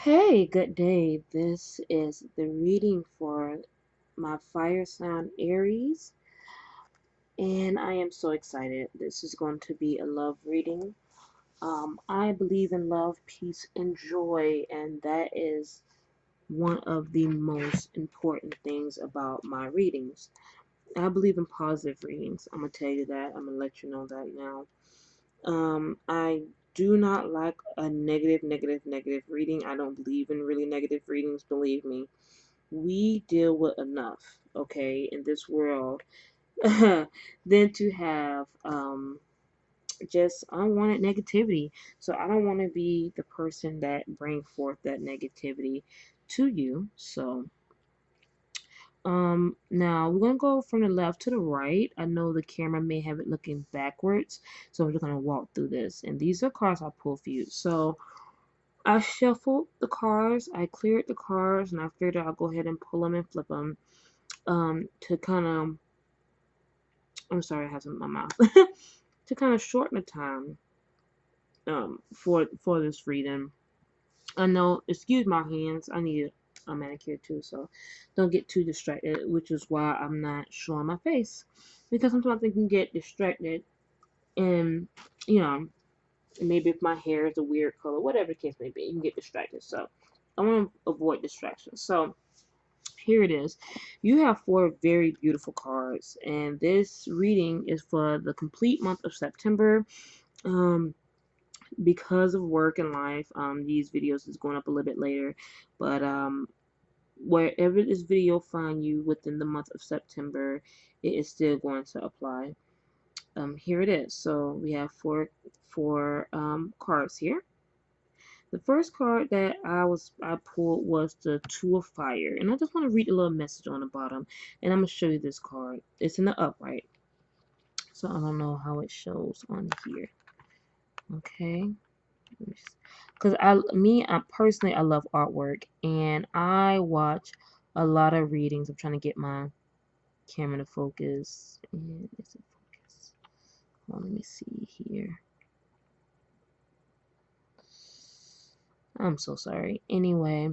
Hey, good day. This is the reading for my fire sign Aries, and I am so excited. This is going to be a love reading. I believe in love, peace, and joy, and that is one of the most important things about my readings. I believe in positive readings. I'm gonna tell you that. I'm gonna let you know that now. I do not like a negative reading. I don't believe in really negative readings, believe me. We deal with enough, okay, in this world than to have just unwanted negativity. So I don't want to be the person that bring forth that negativity to you. So now we're gonna go from the left to the right. I know the camera may have it looking backwards, so we're just gonna walk through this. And these are cards I pulled for you. So I shuffled the cards, I cleared the cards, and I figured I'll go ahead and pull them and flip them. To kind of, I'm sorry, I have some in my mouth, to kind of shorten the time for this reading. I know, excuse my hands, I need a manicure too, so don't get too distracted, which is why I'm not showing my face, because sometimes I can get distracted, and you know, maybe if my hair is a weird color, whatever the case may be, you can get distracted. So I want to avoid distractions. So here it is. You have four very beautiful cards, and this reading is for the complete month of September. Um, because of work and life, these videos is going up a little bit later, but wherever this video find you within the month of September, it is still going to apply. Here it is. So we have four cards here. The first card that I pulled was the Two of Fire, and I just want to read a little message on the bottom, and I'm gonna show you this card. It's in the upright, so I don't know how it shows on here. Okay, because I personally I love artwork, and I watch a lot of readings. I'm trying to get my camera to focus, and is it focus? Well, let me see here. I'm so sorry. Anyway,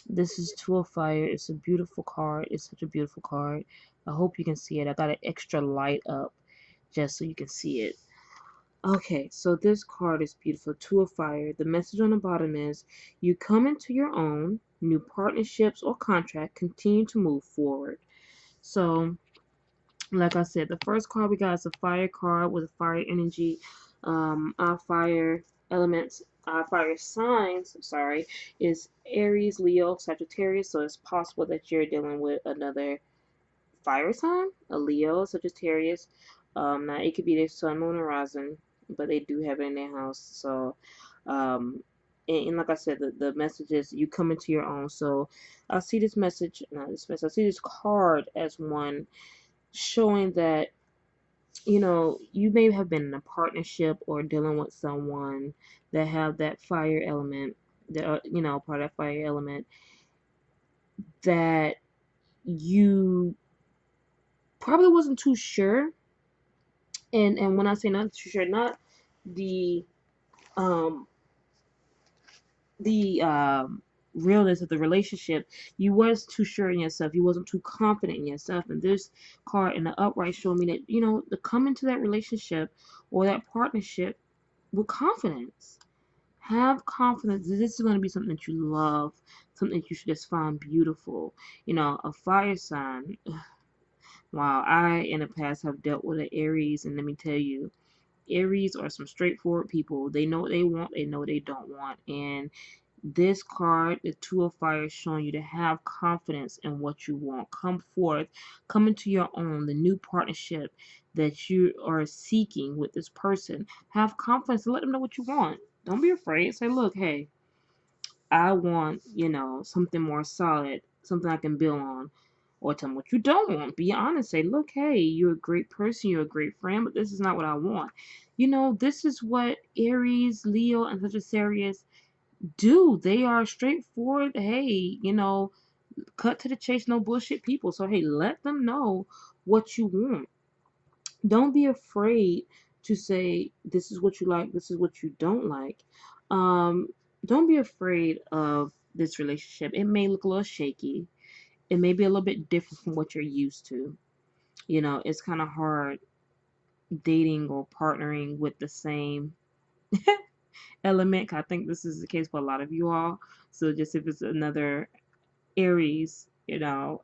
this is Two of Fire. It's a beautiful card. It's such a beautiful card. I hope you can see it. I got an extra light up just so you can see it. Okay, so this card is beautiful. Two of Fire. The message on the bottom is you come into your own, new partnerships or contract continue to move forward. So, like I said, the first card we got is a fire card with a fire energy. Our fire elements, our fire signs, sorry, is Aries, Leo, Sagittarius. So it's possible that you're dealing with another fire sign, a Leo, Sagittarius. Now it could be their sun, moon, or rising, but they do have it in their house. So, and like I said, the message is you come into your own. So I see this message, not this message, I see this card as one showing that you may have been in a partnership or dealing with someone that have that fire element, that are, part of that fire element, that you probably wasn't too sure. And when I say not too sure, not the um the realness of the relationship, you was too sure in yourself, you wasn't too confident in yourself. And this card in the upright showed me that to come into that relationship or that partnership with confidence. Have confidence that this is going to be something that you love, something that you should just find beautiful. A fire sign. Wow, I in the past have dealt with an Aries, and let me tell you, Aries are some straightforward people. They know what they want, they know what they don't want. And this card, the Two of Fire, is showing you to have confidence in what you want. Come forth, come into your own, the new partnership that you are seeking with this person. Have confidence and let them know what you want. Don't be afraid. Say, look, hey, I want, something more solid, something I can build on. Or tell them what you don't want. Be honest. Say, look, hey, you're a great person, you're a great friend, but this is not what I want. This is what Aries, Leo, and Sagittarius do. They are straightforward. Hey, cut to the chase, no bullshit people. So, hey, let them know what you want. Don't be afraid to say, this is what you like, this is what you don't like. Um, don't be afraid of this relationship. It may look a little shaky. It may be a little bit different from what you're used to. It's kind of hard dating or partnering with the same element. I think this is the case for a lot of you all. So just if it's another Aries, two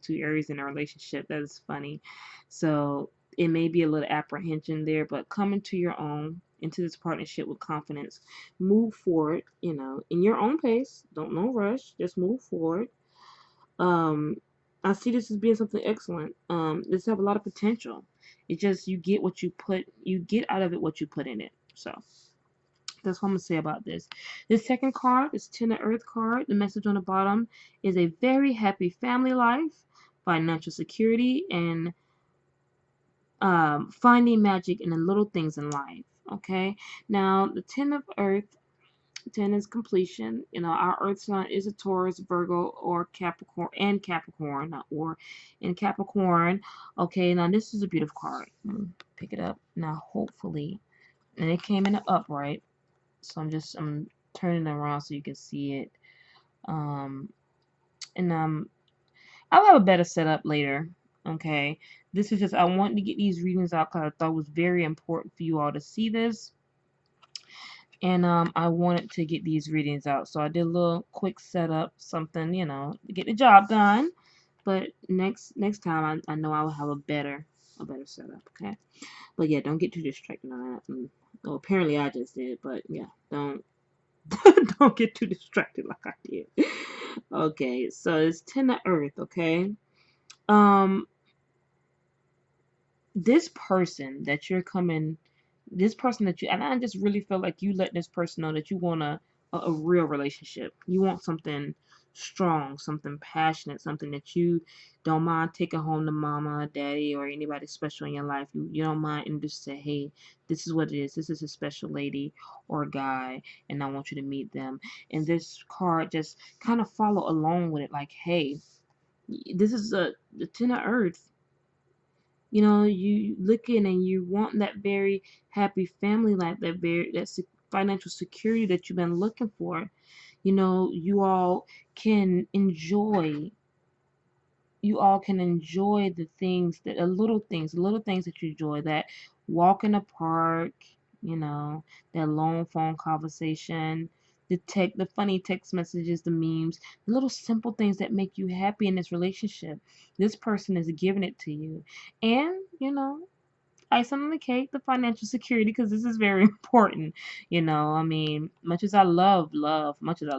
Aries in a relationship, that is funny. So it may be a little apprehension there, but come into your own, into this partnership with confidence. Move forward, in your own pace. Don't no rush. Just move forward. Um, I see this as being something excellent. This have a lot of potential. It's just you get out of it what you put in it. So that's what I'm gonna say about this. The second card is Ten of Earth card. The message on the bottom is a very happy family life, financial security, and finding magic in the little things in life. Okay. Now the Ten of Earth, 10 is completion. Our Earth sign is a Taurus, Virgo, or Capricorn, and Capricorn, not or, in Capricorn. Okay. Now this is a beautiful card. Pick it up now. Hopefully, and it came in the upright. So I'm turning it around so you can see it. And I'll have a better setup later. Okay. This is just I wanted to get these readings out because I thought it was very important for you all to see this. And I wanted to get these readings out. So I did a little quick setup, something, to get the job done. But next time I know I will have a better setup, okay? But yeah, don't get too distracted on that. Well, apparently I just did, but yeah, don't don't get too distracted like I did. Okay, so it's Ten of Earth, okay? Um, this person that you're coming, this person that you, and I just really feel like you let this person know that you want a real relationship. You want something strong, something passionate, something that you don't mind taking home to mama, daddy, or anybody special in your life. You don't mind and just say, hey, this is what it is. This is a special lady or guy, and I want you to meet them. And this card just kind of follow along with it, like, hey, this is the Ten of Earth. You looking and you want that very happy family life, that financial security that you've been looking for. You all can enjoy. You all can enjoy the little things that you enjoy. That walk in the park, that long phone conversation, the funny text messages, the memes, the little simple things that make you happy in this relationship. This person is giving it to you. And, icing on the cake, the financial security, because this is very important. I mean, much as I love love, much as I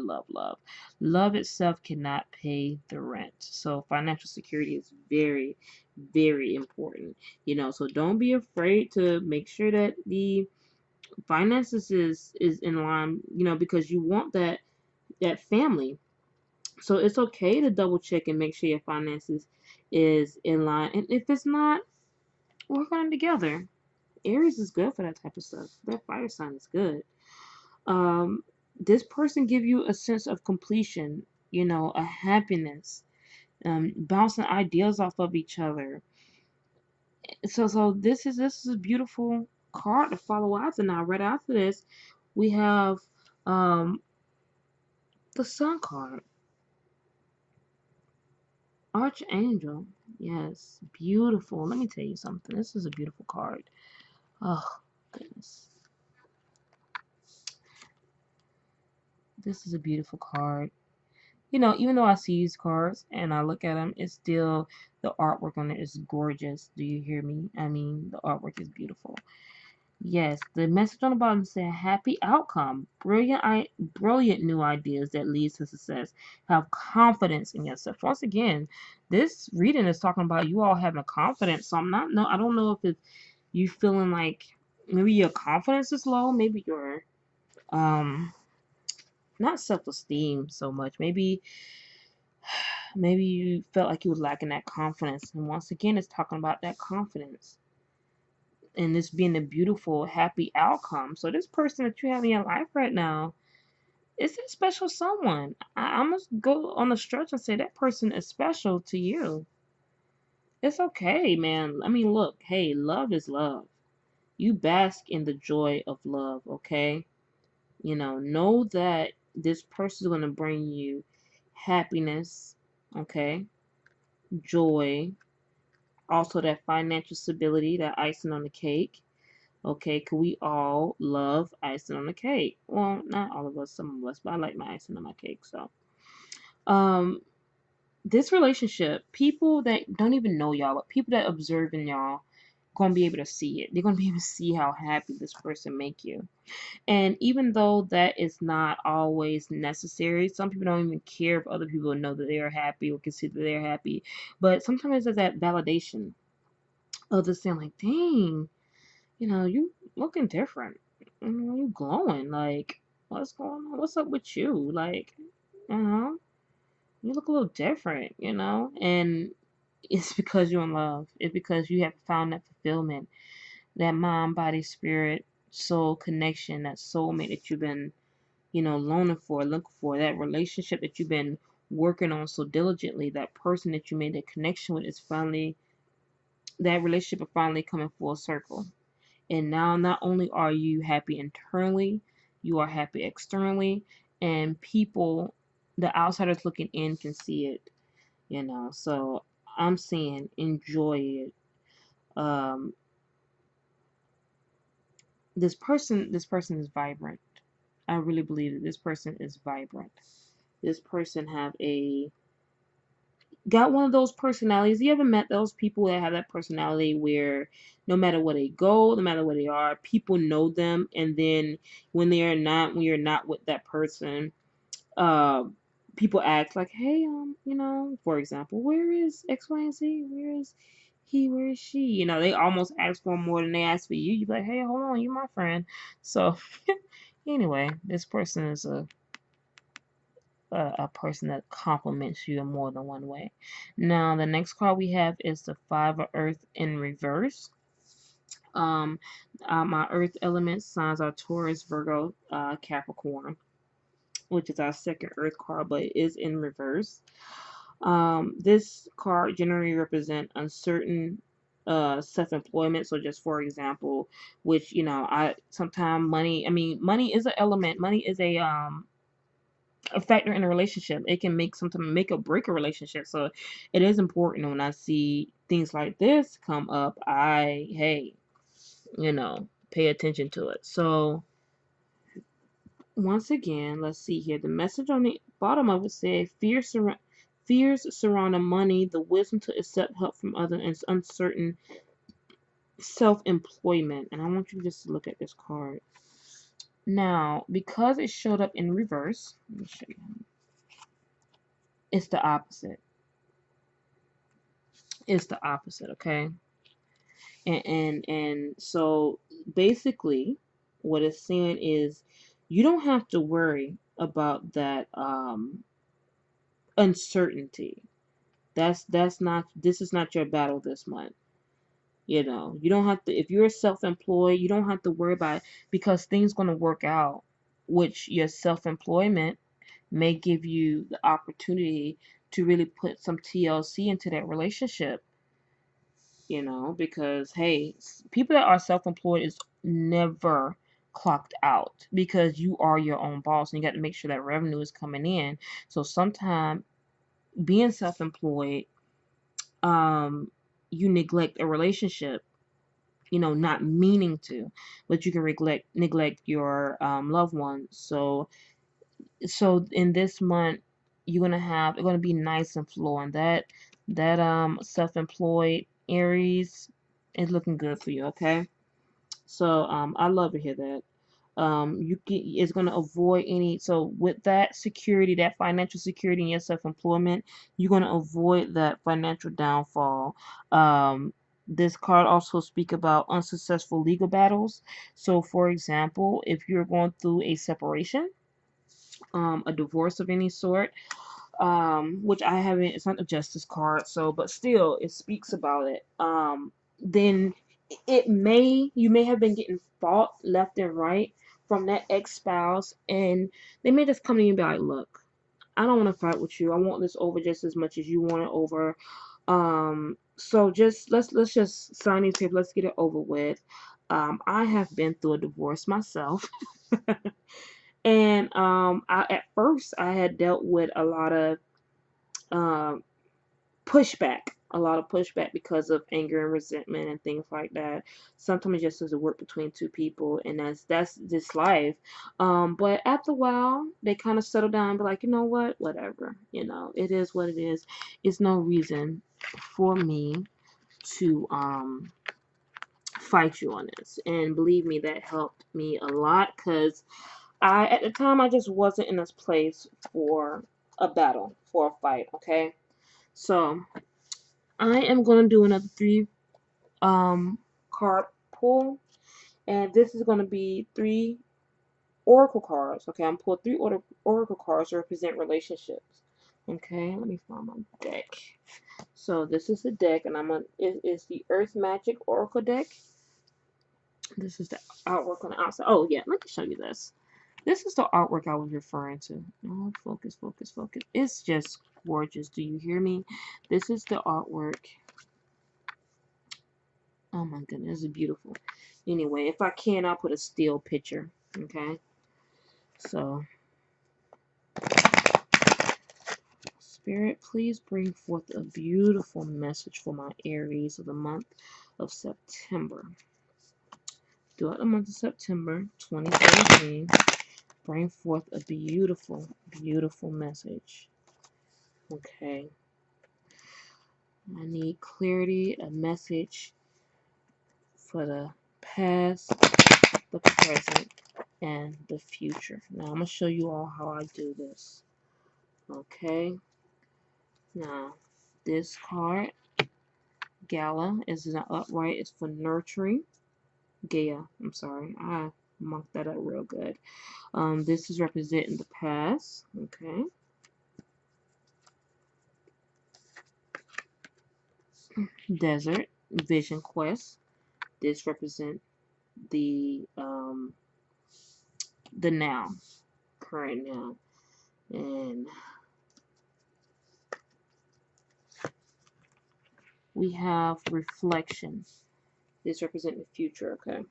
love itself cannot pay the rent. So financial security is very, very important. So don't be afraid to make sure that the finances is in line, because you want that family. So it's okay to double check and make sure your finances is in line. And if it's not, work on it together. Aries is good for that type of stuff. That fire sign is good. This person give you a sense of completion, a happiness, bouncing ideas off of each other. So this is a beautiful card to follow after. Now, right after this, we have um the Sun card, Archangel. Yes, beautiful. Let me tell you something. This is a beautiful card. Oh goodness, this is a beautiful card. Even though I see these cards and I look at them, it's still the artwork on it is gorgeous. Do you hear me? I mean, the artwork is beautiful. Yes, the message on the bottom said happy outcome. Brilliant new ideas that leads to success. Have confidence in yourself. Once again, this reading is talking about you all having confidence. So I don't know if it's you feeling like maybe your confidence is low, maybe your um not self-esteem so much. Maybe you felt like you were lacking that confidence. And once again, it's talking about that confidence and this being a beautiful, happy outcome. So this person that you have in your life right now is a special someone. I must go on the stretch and say that person is special to you. It's okay, man. I mean, look, hey, love is love. You bask in the joy of love, okay? Know that this person is going to bring you happiness, okay, joy, also that financial stability, that icing on the cake. Okay, cause we all love icing on the cake. Well, not all of us, some of us, but I like my icing on my cake. So, um, this relationship, people that don't even know y'all, but people that observing y'all, gonna be able to see it. They're gonna be able to see how happy this person make you. And even though that is not always necessary, some people don't even care if other people know that they are happy or consider they're happy. But sometimes there's that validation of the saying like, dang, you looking different. You glowing. Like, what's going on? What's up with you? Like, you know, you look a little different, And it's because you're in love. It's because you have found that fulfillment, that mind, body, spirit, soul connection, that soulmate that you've been, longing for, looking for, that relationship that you've been working on so diligently, that person that you made a connection with is finally, that relationship is finally coming full circle. And now not only are you happy internally, you are happy externally, and people, the outsiders looking in can see it. So I'm saying enjoy it. Um, this person is vibrant. I really believe that this person is vibrant. This person have a got one of those personalities. You ever met those people that have that personality where no matter where they go, no matter where they are, people know them, and then when you're not with that person, uh, people ask like, "Hey, for example, where is X, Y, and Z? Where is he? Where is she?" They almost ask for more than they ask for you. You be like, "Hey, hold on, you my friend." So, anyway, this person is a person that compliments you in more than one way. Now, the next card we have is the Five of Earth in reverse. Um, my Earth element signs are Taurus, Virgo, Capricorn, which is our second Earth card, but it is in reverse. This card generally represent uncertain self-employment. So just for example, which I sometimes money is an element. Money is a factor in a relationship. It can sometimes make or break a relationship. So it is important when I see things like this come up, pay attention to it. So once again, let's see here. The message on the bottom of it said fears surrounding money, the wisdom to accept help from others, and uncertain self-employment. And I want you just to look at this card. Now, because it showed up in reverse, let me show you. It's the opposite. It's the opposite, okay? And so basically what it's saying is you don't have to worry about that uncertainty. That's not this is not your battle this month. You don't have to, if you're self-employed, you don't have to worry about it because things going to work out, which your self-employment may give you the opportunity to really put some TLC into that relationship, because hey, people that are self-employed is never clocked out because you are your own boss and you got to make sure that revenue is coming in. So sometimes being self-employed, you neglect a relationship, not meaning to, but you can neglect your loved ones. So in this month, it's gonna be nice and flowing. That self-employed Aries is looking good for you. Okay, so I love to hear that. It's going to avoid any, so with that security, that financial security in your self-employment, you're going to avoid that financial downfall. This card also speak about unsuccessful legal battles. So for example, if you're going through a separation, a divorce of any sort, which I haven't, it's not a justice card, so, but still, it speaks about it. Then you may have been getting fought left and right from that ex-spouse, and they may just come to you and be like, look, I don't want to fight with you. I want this over just as much as you want it over. So just let's just sign these papers. Let's get it over with. I have been through a divorce myself. And at first I had dealt with a lot of um, pushback, because of anger and resentment and things like that. Sometimes it just doesn't work between two people, and that's just life. But after a while, they kind of settle down and be like, you know what, whatever, it is what it is. It's no reason for me to fight you on this. And believe me, that helped me a lot, because at the time, I just wasn't in this place for a battle, for a fight. Okay, so I am going to do another 3 card pull, and this is going to be 3 oracle cards. Okay, I'm pulling 3 oracle cards to represent relationships. Okay, let me find my deck. So this is the deck, and it's the Earth Magic Oracle deck. This is the artwork on the outside. Oh yeah, let me show you this. This is the artwork I was referring to. Oh, focus, focus, focus. It's just gorgeous. Do you hear me? This is the artwork. Oh my goodness, it's beautiful. Anyway, if I can, I'll put a still picture. Okay. So, Spirit, please bring forth a beautiful message for my Aries of the month of September. Throughout the month of September 2017, bring forth a beautiful, beautiful message. Okay. I need clarity, a message for the past, the present, and the future. Now, I'm going to show you all how I do this. Okay. Now, this card, Gala, is not upright. It's for nurturing. Gaia, I'm sorry. I marked that up real good. This is representing the past. Okay. Desert, Vision Quest. This represents the now, current now. And we have reflection. This represents the future. Okay.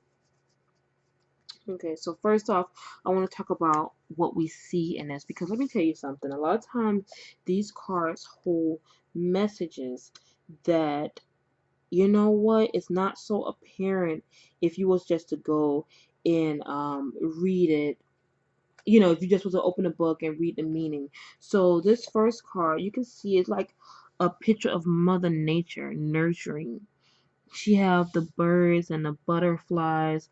Okay, so first off, I want to talk about what we see in this, because let me tell you something. A lot of times these cards hold messages that, you know what, it's not so apparent if you was just to go and read it. If you just was to open a book and read the meaning. So this first card, you can see it's like a picture of Mother Nature nurturing. She have the birds and the butterflies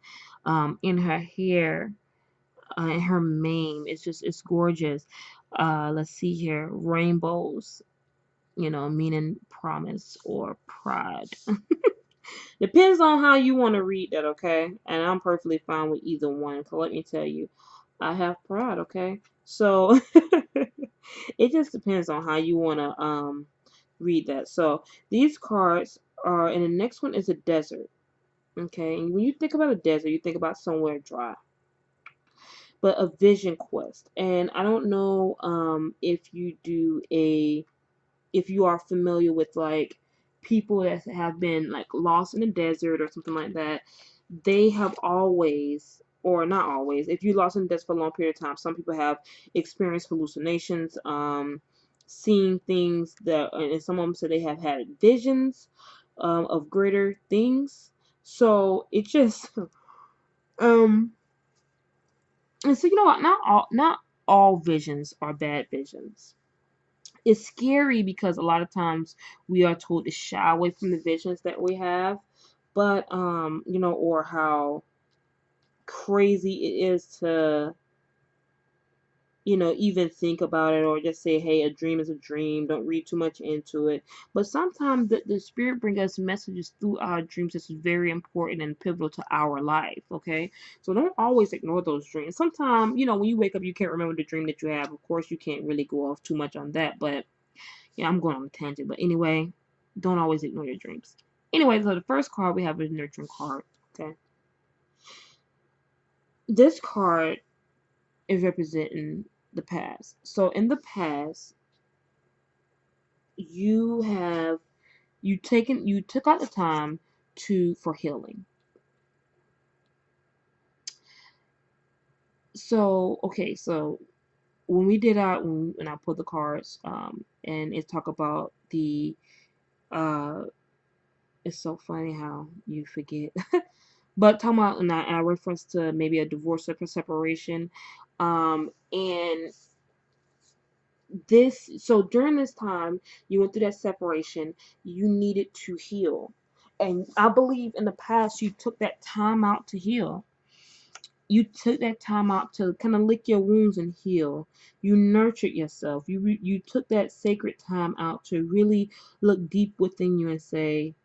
in her hair, and her mane. It's gorgeous. Let's see here, rainbows, meaning promise or pride. Depends on how you want to read that, okay? And I'm perfectly fine with either one. So let me tell you, I have pride, okay? So it just depends on how you want to read that. So these cards are, and the next one is a desert. Okay, and when you think about a desert, you think about somewhere dry, but a vision quest. And I don't know if you are familiar with like people that have been like lost in the desert or something like that. They have always, or not always, if you lost in the desert for a long period of time, some people have experienced hallucinations, seeing things that, and some of them say they have had visions of greater things. So it just um and so, you know what, not all visions are bad visions. It's scary because a lot of times we are told to shy away from the visions that we have, but or how crazy it is to even think about it, or just say, hey, a dream is a dream, don't read too much into it. But sometimes the spirit brings us messages through our dreams that's very important and pivotal to our life. Okay, so don't always ignore those dreams. Sometimes, when you wake up, you can't remember the dream that you have. Of course, you can't really go off too much on that, but yeah, I'm going on a tangent. But anyway, don't always ignore your dreams. Anyway, so the first card we have is nurturing card. Okay, this card is representing the past. So in the past, you took out the time for healing. So okay, so when we did our when I pulled the cards, and it talk about the uh it's so funny how you forget. But talking about, and I reference to maybe a divorce or a separation. And this, so during this time, you went through that separation, you needed to heal. And I believe in the past, you took that time out to heal. You took that time out to kind of lick your wounds and heal. You nurtured yourself. You took that sacred time out to really look deep within you and say,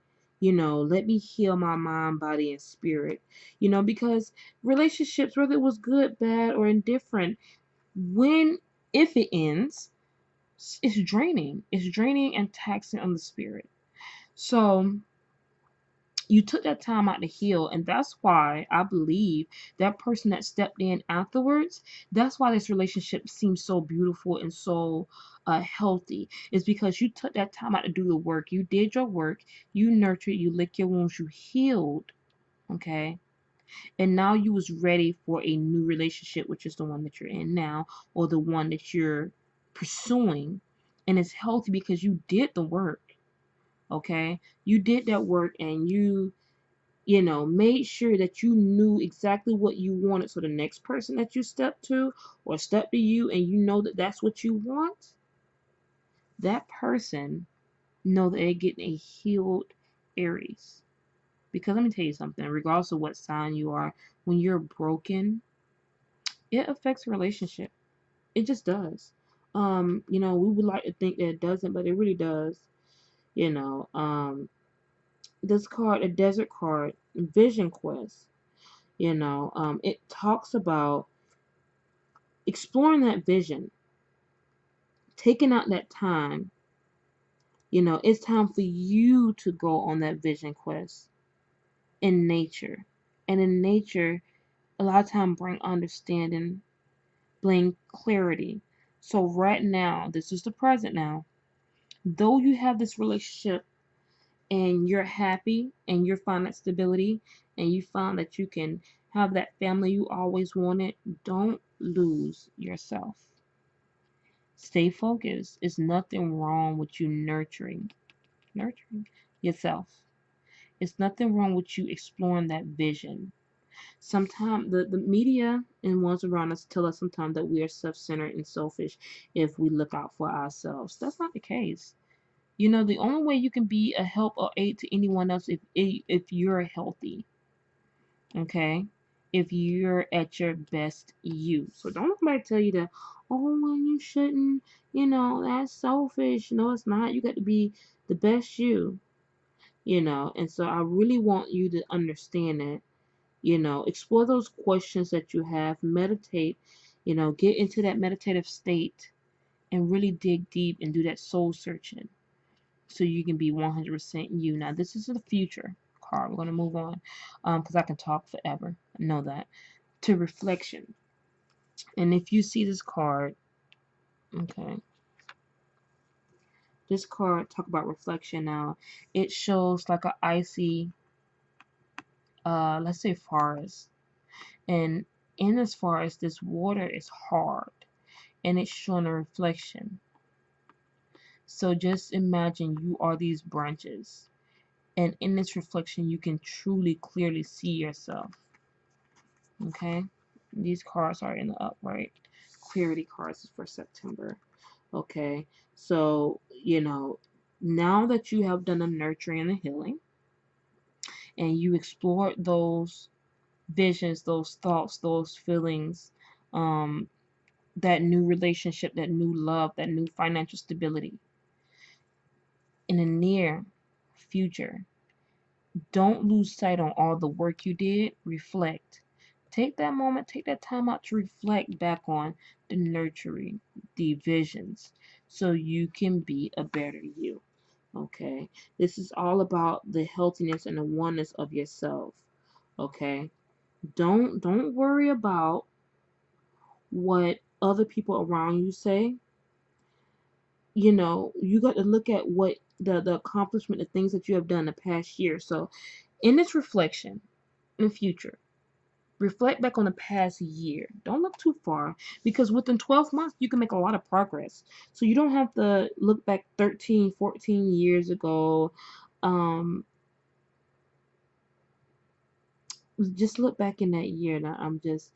let me heal my mind, body, and spirit. Because relationships, whether it was good, bad, or indifferent, when if it ends, it's draining. It's draining and taxing on the spirit. So you took that time out to heal, and that's why I believe that person that stepped in afterwards, that's why this relationship seems so beautiful and so healthy, is because you took that time out to do the work. You did your work, you nurtured, you licked your wounds, you healed. Okay, and now you was ready for a new relationship, which is the one that you're in now, or the one that you're pursuing. And it's healthy because you did the work. Okay, you did that work, and you made sure that you knew exactly what you wanted. So the next person that you step to or step to you, and you know that that's what you want, that person know that they're getting a healed Aries. Because let me tell you something, regardless of what sign you are, when you're broken, it affects a relationship. It just does. We would like to think that it doesn't, but it really does. You know, this card, a desert card, Vision Quest. It talks about exploring that vision, taking out that time. It's time for you to go on that vision quest in nature. And in nature, a lot of time bring understanding, bring clarity. So right now, this is the present now. Though you have this relationship and you're happy and you find that stability and you find that you can have that family you always wanted, don't lose yourself. Stay focused. It's nothing wrong with you nurturing yourself. It's nothing wrong with you exploring that vision. Sometimes the media and ones around us tell us sometimes that we are self-centered and selfish if we look out for ourselves. That's not the case. The only way you can be a help or aid to anyone else if you're healthy, okay? If you're at your best you. So don't let somebody tell you that, oh, well, you shouldn't, that's selfish. No, it's not. You got to be the best you. And so I really want you to understand that, explore those questions that you have, meditate, get into that meditative state and really dig deep and do that soul searching so you can be 100% you. Now, this is the future card. We're going to move on because I can talk forever. I know that. To reflection. And if you see this card, okay, this card talk about reflection now. It shows like a icy, let's say forest. And in this forest, this water is hard and it's showing a reflection. So just imagine you are these branches. And in this reflection, you can truly clearly see yourself. Okay, these cards are in the upright. Clarity cards is for September. Okay, so now that you have done the nurturing and the healing, and you explored those visions, those thoughts, those feelings, um, that new relationship, that new love, that new financial stability in the near future, don't lose sight on all the work you did. Reflect. Take that moment, take that time out to reflect back on the nurturing, the visions, so you can be a better you. Okay? This is all about the healthiness and the oneness of yourself. Okay? Don't worry about what other people around you say. You got to look at what the accomplishment, the things that you have done the past year. So in this reflection in the future, Reflect back on the past year. Don't look too far, because within 12 months you can make a lot of progress. So you don't have to look back 13, 14 years ago. Um, just look back in that year. Now I'm just,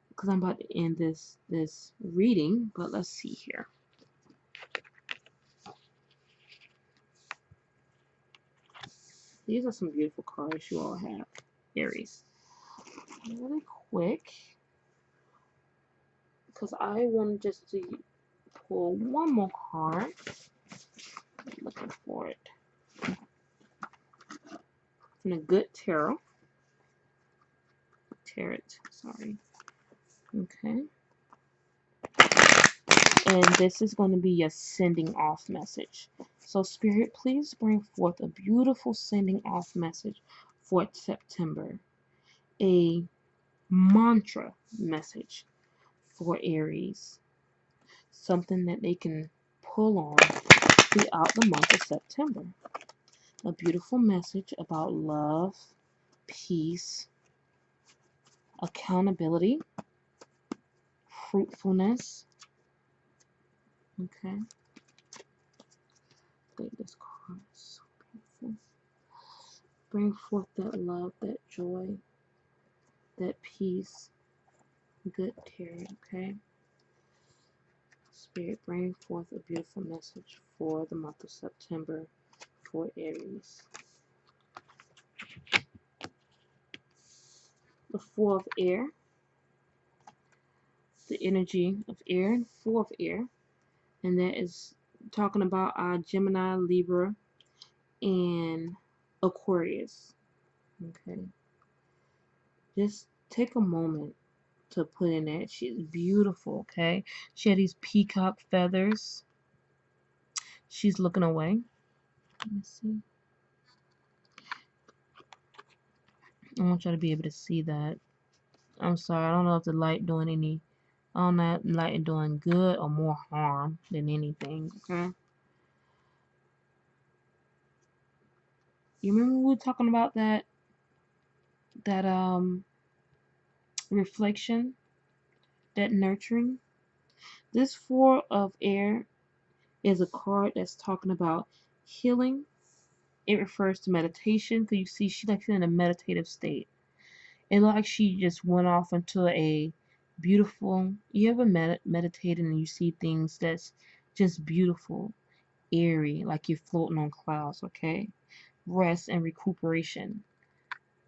because I'm about to end this reading, but let's see here. These are some beautiful cards you all have, Aries. Really quick, because I want just to pull one more card. I'm looking for it. From a good tarot. Tarot, sorry. Okay. And this is going to be a sending off message. So, Spirit, please bring forth a beautiful sending off message for September. A mantra message for Aries. Something that they can pull on throughout the month of September. A beautiful message about love, peace, accountability, fruitfulness. Okay. This card is so beautiful. Bring forth that love, that joy, that peace. Good Terry, okay? Spirit, bring forth a beautiful message for the month of September for Aries. The Four of Air, the energy of air, Four of Air, and that is talking about our Gemini, Libra, and Aquarius. Okay. Just take a moment to put in that. She's beautiful, okay? She had these peacock feathers. She's looking away. Let me see. I want y'all to be able to see that. I'm sorry, I don't know if the light doing any, I don't know if the light doing good or more harm than anything, okay? You remember we were talking about that reflection, that nurturing? This Four of Air is a card that's talking about healing. It refers to meditation, because you see she's like in a meditative state. It looked like she just went off into a beautiful, you ever meditated and you see things that's just beautiful, airy, like you're floating on clouds, okay? Rest and recuperation.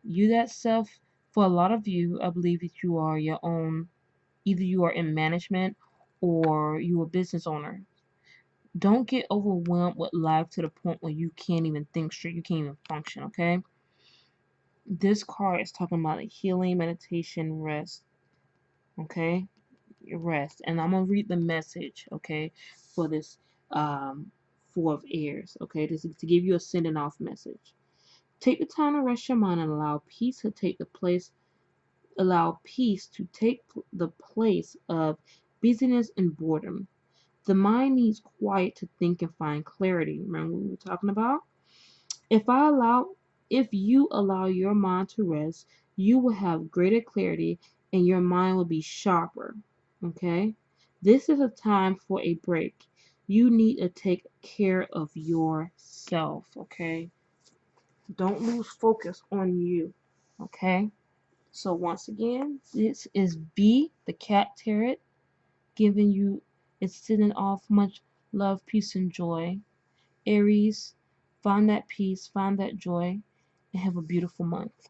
You that self, for a lot of you, I believe that you are your own, either you are in management or you are a business owner. Don't get overwhelmed with life to the point where you can't even think straight, you can't even function, okay? This card is talking about healing, meditation, rest, okay? Rest. And I'm going to read the message, okay, for this Four of Airs, okay? This is to give you a sending off message. Take the time to rest your mind and allow peace to take the place of busyness and boredom. The mind needs quiet to think and find clarity. Remember what we were talking about? If you allow your mind to rest, you will have greater clarity and your mind will be sharper. Okay? This is a time for a break. You need to take care of yourself, okay? Don't lose focus on you, okay? So once again, this is B, the cat tarot, giving you, it's sending off much love, peace, and joy. Aries, find that peace, find that joy, and have a beautiful month.